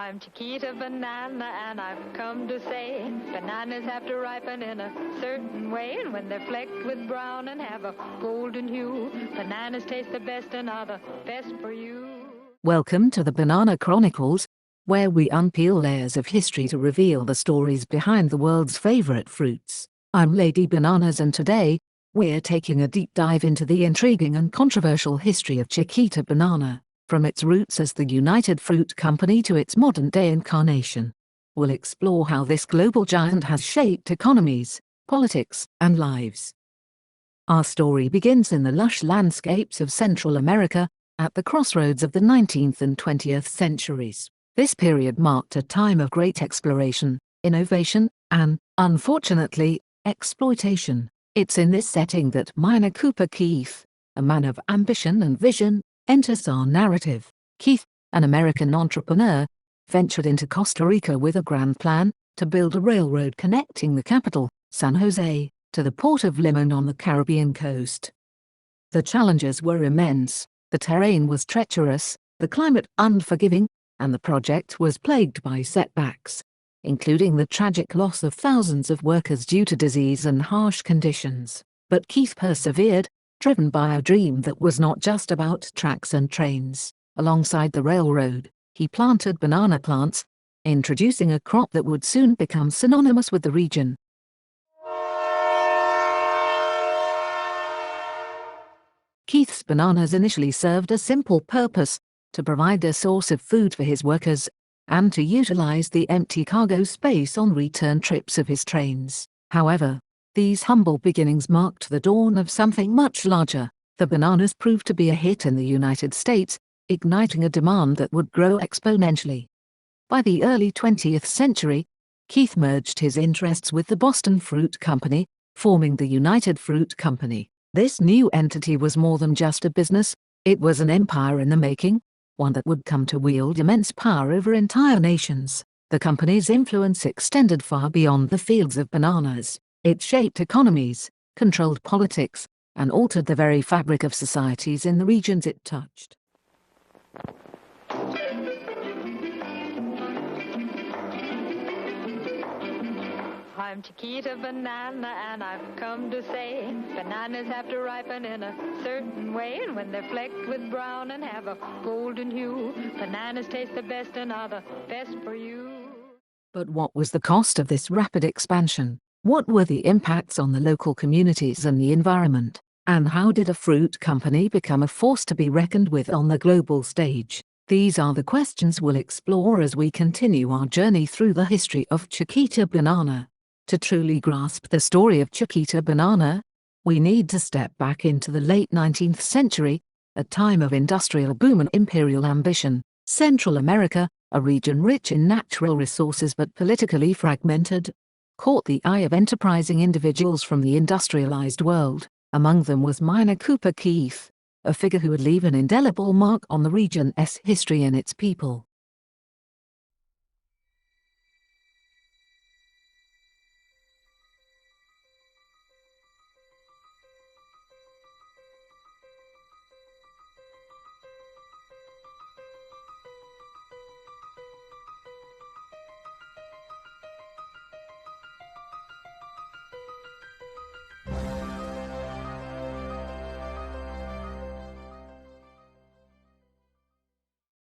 I'm Chiquita banana, and I've come to say bananas have to ripen in a certain way, and when they're flecked with brown and have a golden hue, bananas taste the best and are the best for you. Welcome to the Banana Chronicles, where we unpeel layers of history to reveal the stories behind the world's favorite fruits. I'm Lady Bananas, and today, we're taking a deep dive into the intriguing and controversial history of Chiquita banana, from its roots as the United Fruit Company to its modern-day incarnation. We'll explore how this global giant has shaped economies, politics, and lives. Our story begins in the lush landscapes of Central America, at the crossroads of the 19th and 20th centuries. This period marked a time of great exploration, innovation, and, unfortunately, exploitation. It's in this setting that miner Cooper Keith, a man of ambition and vision, enters our narrative. Keith, an American entrepreneur, ventured into Costa Rica with a grand plan to build a railroad connecting the capital, San Jose, to the port of Limon on the Caribbean coast. The challenges were immense. The terrain was treacherous, the climate unforgiving, and the project was plagued by setbacks, including the tragic loss of thousands of workers due to disease and harsh conditions. But Keith persevered, driven by a dream that was not just about tracks and trains. Alongside the railroad, he planted banana plants, introducing a crop that would soon become synonymous with the region. Keith's bananas initially served a simple purpose: to provide a source of food for his workers, and to utilize the empty cargo space on return trips of his trains. However, these humble beginnings marked the dawn of something much larger. The bananas proved to be a hit in the United States, igniting a demand that would grow exponentially. By the early 20th century, Keith merged his interests with the Boston Fruit Company, forming the United Fruit Company. This new entity was more than just a business, it was an empire in the making, one that would come to wield immense power over entire nations. The company's influence extended far beyond the fields of bananas. It shaped economies, controlled politics, and altered the very fabric of societies in the regions it touched. I'm Chiquita banana, and I've come to say bananas have to ripen in a certain way, and when they're flecked with brown and have a golden hue, bananas taste the best and are the best for you. But what was the cost of this rapid expansion? What were the impacts on the local communities and the environment? And how did a fruit company become a force to be reckoned with on the global stage? These are the questions we'll explore as we continue our journey through the history of Chiquita banana. To truly grasp the story of Chiquita banana, we need to step back into the late 19th century, a time of industrial boom and imperial ambition. Central America, a region rich in natural resources but politically fragmented, caught the eye of enterprising individuals from the industrialized world. Among them was miner Cooper Keith, a figure who would leave an indelible mark on the region's history and its people.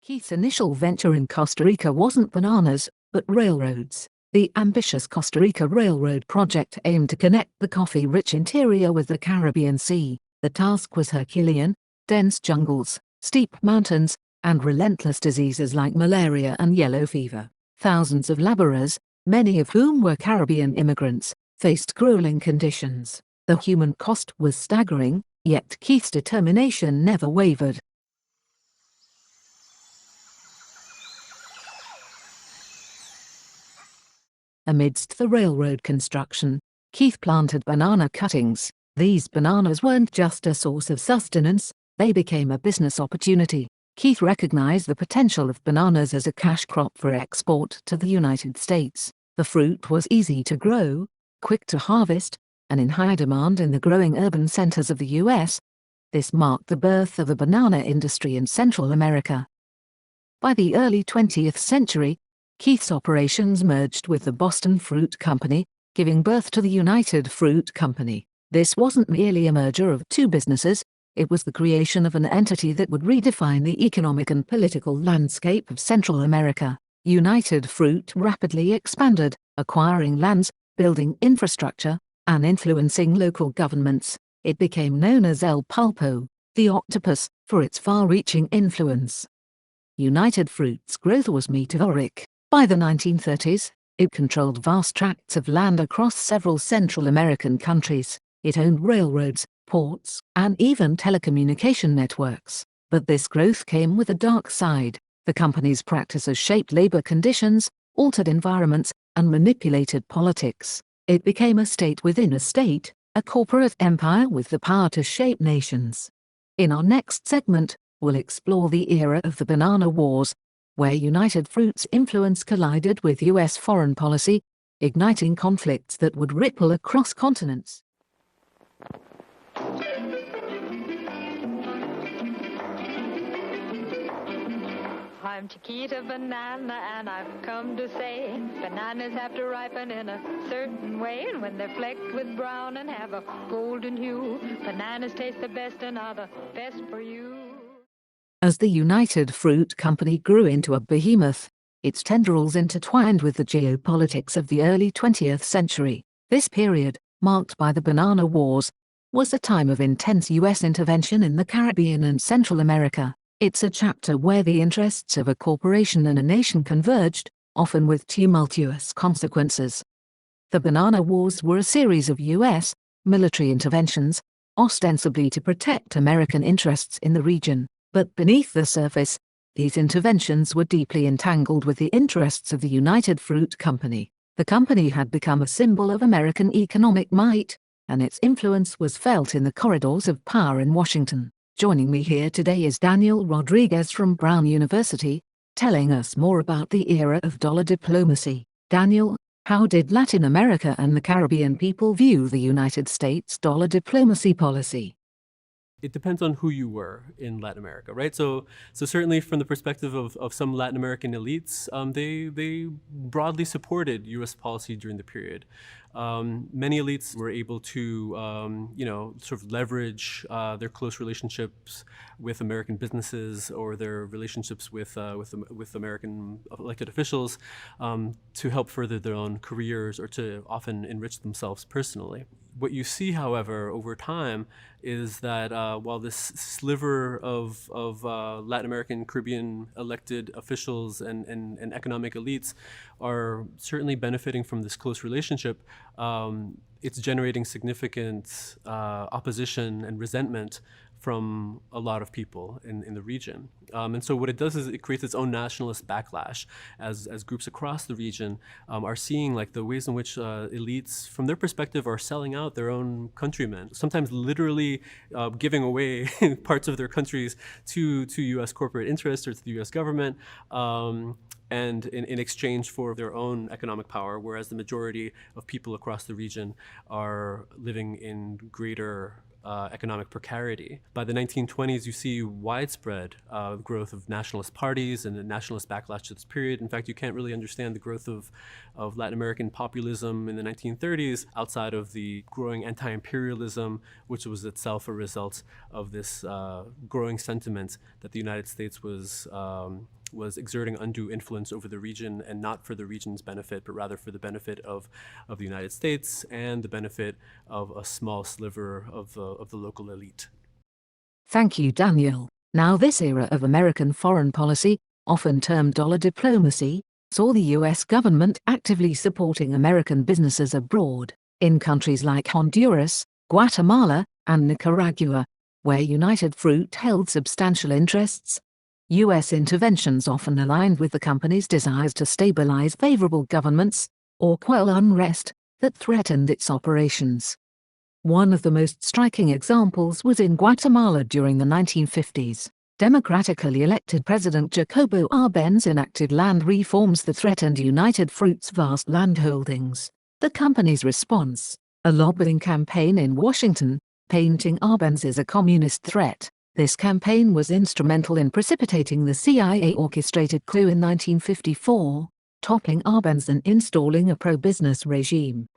Keith's initial venture in Costa Rica wasn't bananas, but railroads. The ambitious Costa Rica Railroad project aimed to connect the coffee-rich interior with the Caribbean Sea. The task was Herculean: dense jungles, steep mountains, and relentless diseases like malaria and yellow fever. Thousands of laborers, many of whom were Caribbean immigrants, faced grueling conditions. The human cost was staggering, yet Keith's determination never wavered. Amidst the railroad construction, Keith planted banana cuttings. These bananas weren't just a source of sustenance, they became a business opportunity. Keith recognized the potential of bananas as a cash crop for export to the United States. The fruit was easy to grow, quick to harvest, and in high demand in the growing urban centers of the U.S. This marked the birth of the banana industry in Central America. By the early 20th century, Keith's operations merged with the Boston Fruit Company, giving birth to the United Fruit Company. This wasn't merely a merger of two businesses, it was the creation of an entity that would redefine the economic and political landscape of Central America. United Fruit rapidly expanded, acquiring lands, building infrastructure, and influencing local governments. It became known as El Pulpo, the octopus, for its far-reaching influence. United Fruit's growth was meteoric. By the 1930s, it controlled vast tracts of land across several Central American countries. It owned railroads, ports, and even telecommunication networks. But this growth came with a dark side. The company's practices shaped labor conditions, altered environments, and manipulated politics. It became a state within a state, a corporate empire with the power to shape nations. In our next segment, we'll explore the era of the Banana Wars, where United Fruit's influence collided with U.S. foreign policy, igniting conflicts that would ripple across continents. I'm Chiquita Banana, and I've come to say bananas have to ripen in a certain way, and when they're flecked with brown and have a golden hue, bananas taste the best and are the best for you. As the United Fruit Company grew into a behemoth, its tendrils intertwined with the geopolitics of the early 20th century. This period, marked by the Banana Wars, was a time of intense U.S. intervention in the Caribbean and Central America. It's a chapter where the interests of a corporation and a nation converged, often with tumultuous consequences. The Banana Wars were a series of U.S. military interventions, ostensibly to protect American interests in the region. But beneath the surface, these interventions were deeply entangled with the interests of the United Fruit Company. The company had become a symbol of American economic might, and its influence was felt in the corridors of power in Washington. Joining me here today is Daniel Rodriguez from Brown University, telling us more about the era of dollar diplomacy. Daniel, how did Latin America and the Caribbean people view the United States dollar diplomacy policy? It depends on who you were in Latin America, right? So certainly from the perspective of some Latin American elites, they broadly supported U.S. policy during the period. Many elites were able to, sort of leverage their close relationships with American businesses or their relationships with American elected officials to help further their own careers or to often enrich themselves personally. What you see, however, over time is that while this sliver of Latin American, Caribbean elected officials and economic elites are certainly benefiting from this close relationship, it's generating significant opposition and resentment from a lot of people in the region. And so what it does is it creates its own nationalist backlash as groups across the region are seeing like the ways in which elites, from their perspective, are selling out their own countrymen, sometimes literally giving away parts of their countries to U.S. corporate interests or to the U.S. government, and in exchange for their own economic power, whereas the majority of people across the region are living in greater economic precarity. By the 1920s, you see widespread growth of nationalist parties and a nationalist backlash to this period. In fact, you can't really understand the growth of Latin American populism in the 1930s outside of the growing anti-imperialism, which was itself a result of this growing sentiment that the United States was exerting undue influence over the region, and not for the region's benefit, but rather for the benefit of the United States and the benefit of a small sliver of the local elite. Thank you, Daniel. Now, this era of American foreign policy, often termed dollar diplomacy, saw the U.S. government actively supporting American businesses abroad, in countries like Honduras, Guatemala, and Nicaragua, where United Fruit held substantial interests. U.S. interventions often aligned with the company's desires to stabilize favorable governments, or quell unrest, that threatened its operations. One of the most striking examples was in Guatemala during the 1950s. Democratically elected President Jacobo Arbenz enacted land reforms that threatened United Fruit's vast landholdings. The company's response, a lobbying campaign in Washington, painting Arbenz as a communist threat. This campaign was instrumental in precipitating the CIA-orchestrated coup in 1954, toppling Arbenz and installing a pro-business regime.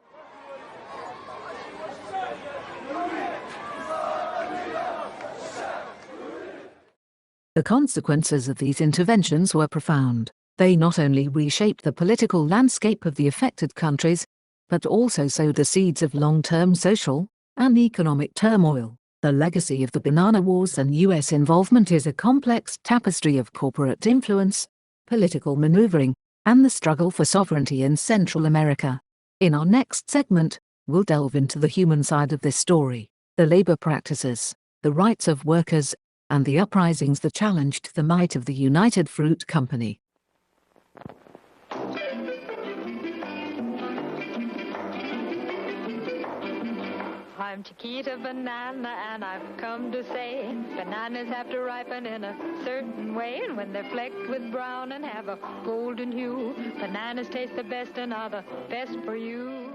The consequences of these interventions were profound. They not only reshaped the political landscape of the affected countries, but also sowed the seeds of long-term social and economic turmoil. The legacy of the banana wars and U.S. involvement is a complex tapestry of corporate influence, political maneuvering, and the struggle for sovereignty in Central America. In our next segment, we'll delve into the human side of this story, the labor practices, the rights of workers, and the uprisings that challenged the might of the United Fruit Company. I'm Chiquita Banana, and I've come to say bananas have to ripen in a certain way, and when they're flecked with brown and have a golden hue, bananas taste the best and are the best for you.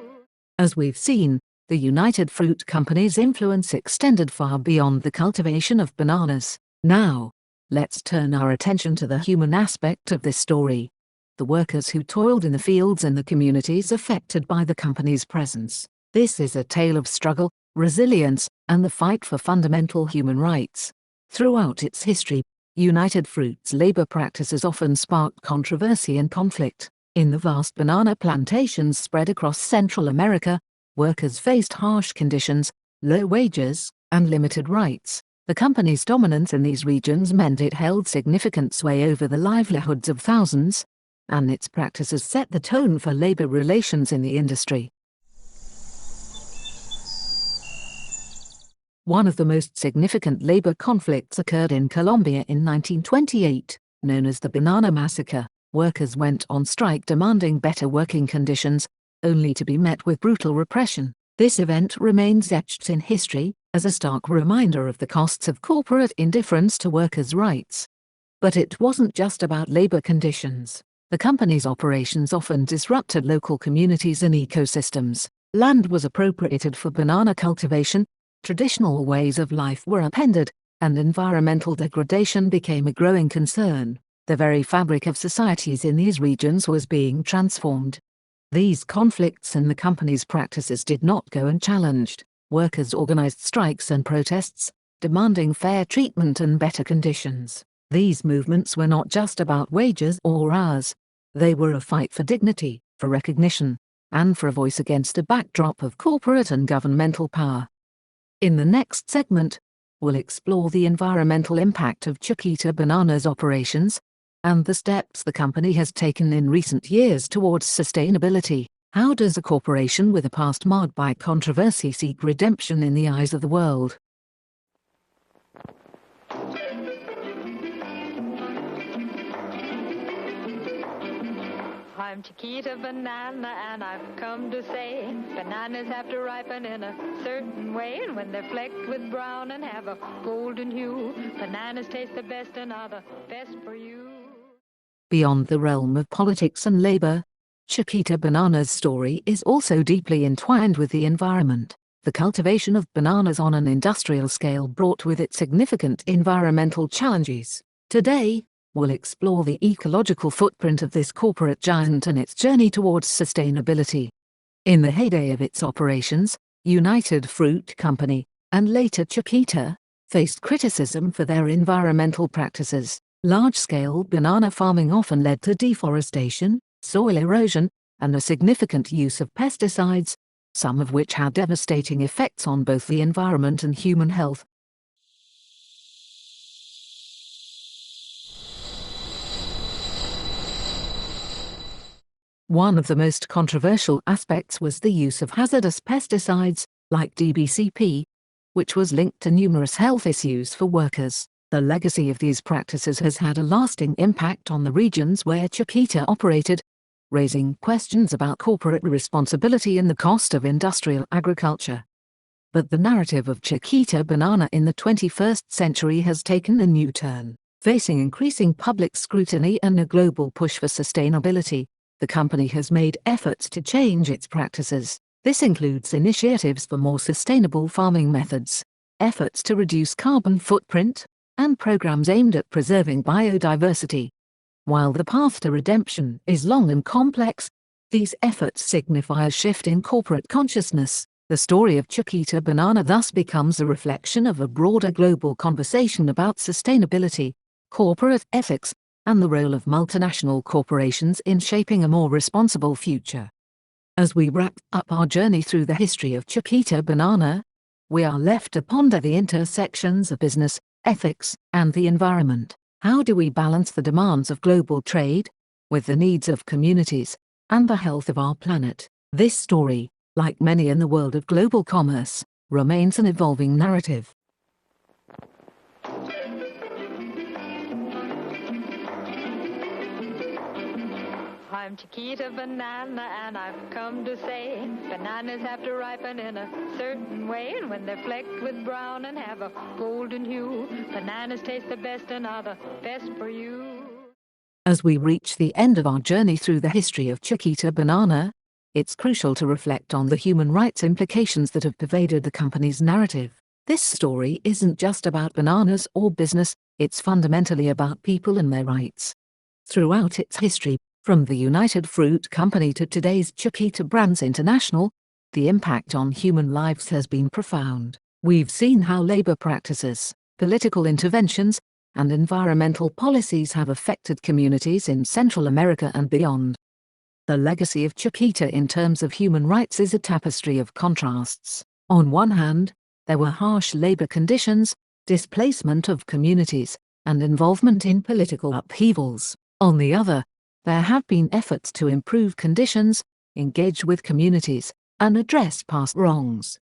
As we've seen, the United Fruit Company's influence extended far beyond the cultivation of bananas. Now, let's turn our attention to the human aspect of this story. The workers who toiled in the fields and the communities affected by the company's presence. This is a tale of struggle, resilience, and the fight for fundamental human rights. Throughout its history, United Fruit's labor practices often sparked controversy and conflict. In the vast banana plantations spread across Central America, workers faced harsh conditions, low wages, and limited rights. The company's dominance in these regions meant it held significant sway over the livelihoods of thousands, and its practices set the tone for labor relations in the industry. One of the most significant labor conflicts occurred in Colombia in 1928, known as the Banana Massacre. Workers went on strike demanding better working conditions, only to be met with brutal repression. This event remains etched in history as a stark reminder of the costs of corporate indifference to workers' rights. But it wasn't just about labor conditions. The company's operations often disrupted local communities and ecosystems. Land was appropriated for banana cultivation, traditional ways of life were upended, and environmental degradation became a growing concern. The very fabric of societies in these regions was being transformed. These conflicts and the company's practices did not go unchallenged. Workers organized strikes and protests, demanding fair treatment and better conditions. These movements were not just about wages or hours. They were a fight for dignity, for recognition, and for a voice against a backdrop of corporate and governmental power. In the next segment, we'll explore the environmental impact of Chiquita Banana's operations, and the steps the company has taken in recent years towards sustainability. How does a corporation with a past marred by controversy seek redemption in the eyes of the world? I'm Chiquita Banana, and I've come to say bananas have to ripen in a certain way, and when they're flecked with brown and have a golden hue, bananas taste the best and are the best for you. Beyond the realm of politics and labor, Chiquita Banana's story is also deeply entwined with the environment. The cultivation of bananas on an industrial scale brought with it significant environmental challenges. Today, we'll explore the ecological footprint of this corporate giant and its journey towards sustainability. In the heyday of its operations, United Fruit Company, and later Chiquita, faced criticism for their environmental practices. Large-scale banana farming often led to deforestation, soil erosion, and a significant use of pesticides, some of which had devastating effects on both the environment and human health. One of the most controversial aspects was the use of hazardous pesticides, like DBCP, which was linked to numerous health issues for workers. The legacy of these practices has had a lasting impact on the regions where Chiquita operated, raising questions about corporate responsibility and the cost of industrial agriculture. But the narrative of Chiquita Banana in the 21st century has taken a new turn. Facing increasing public scrutiny and a global push for sustainability, the company has made efforts to change its practices. This includes initiatives for more sustainable farming methods, efforts to reduce carbon footprint, and programs aimed at preserving biodiversity. While the path to redemption is long and complex, these efforts signify a shift in corporate consciousness. The story of Chiquita Banana thus becomes a reflection of a broader global conversation about sustainability, corporate ethics, and the role of multinational corporations in shaping a more responsible future. As we wrap up our journey through the history of Chiquita Banana, we are left to ponder the intersections of business, ethics, and the environment. How do we balance the demands of global trade with the needs of communities and the health of our planet? This story, like many in the world of global commerce, remains an evolving narrative. I'm Chiquita Banana, and I've come to say bananas have to ripen in a certain way, and when they're flecked with brown and have a golden hue, bananas taste the best and are the best for you. As we reach the end of our journey through the history of Chiquita Banana, it's crucial to reflect on the human rights implications that have pervaded the company's narrative. This story isn't just about bananas or business, it's fundamentally about people and their rights. Throughout its history, from the United Fruit Company to today's Chiquita Brands International, the impact on human lives has been profound. We've seen how labor practices, political interventions, and environmental policies have affected communities in Central America and beyond. The legacy of Chiquita in terms of human rights is a tapestry of contrasts. On one hand, there were harsh labor conditions, displacement of communities, and involvement in political upheavals. On the other, there have been efforts to improve conditions, engage with communities, and address past wrongs.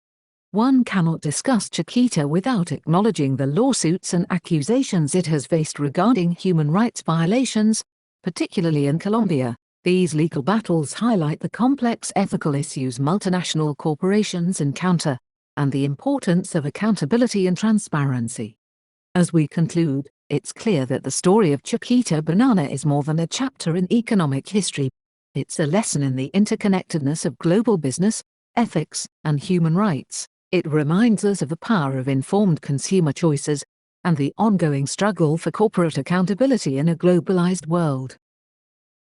One cannot discuss Chiquita without acknowledging the lawsuits and accusations it has faced regarding human rights violations, particularly in Colombia. These legal battles highlight the complex ethical issues multinational corporations encounter, and the importance of accountability and transparency. As we conclude, it's clear that the story of Chiquita Banana is more than a chapter in economic history. It's a lesson in the interconnectedness of global business, ethics, and human rights. It reminds us of the power of informed consumer choices and the ongoing struggle for corporate accountability in a globalized world.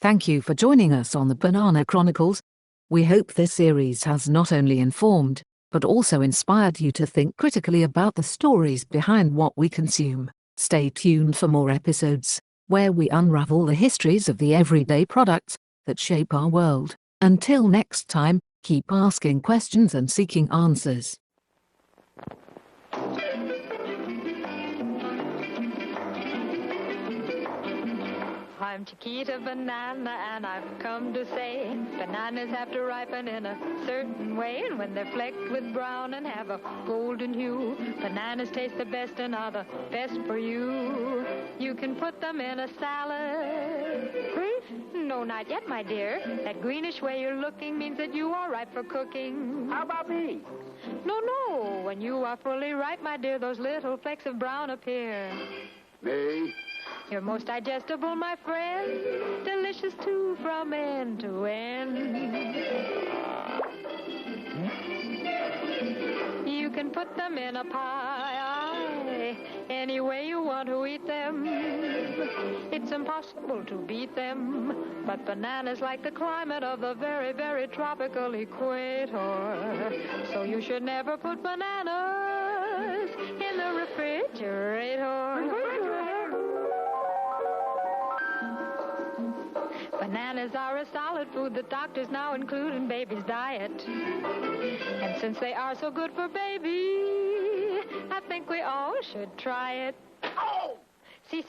Thank you for joining us on the Banana Chronicles. We hope this series has not only informed, but also inspired you to think critically about the stories behind what we consume. Stay tuned for more episodes, where we unravel the histories of the everyday products that shape our world. Until next time, keep asking questions and seeking answers. I'm Chiquita Banana, and I've come to say bananas have to ripen in a certain way, and when they're flecked with brown and have a golden hue, bananas taste the best and are the best for you. You can put them in a salad. Green? No, not yet, my dear. That greenish way you're looking means that you are ripe for cooking. How about me? No. When you are fully ripe, my dear, those little flecks of brown appear. Me? You're most digestible, my friend, delicious too from end to end. You can put them in a pie, any way you want to eat them. It's impossible to beat them, but bananas like the climate of the very, very tropical equator. So you should never put bananas in the refrigerator. Bananas are a solid food that doctors now include in baby's diet. And since they are so good for baby, I think we all should try it. Oh! See?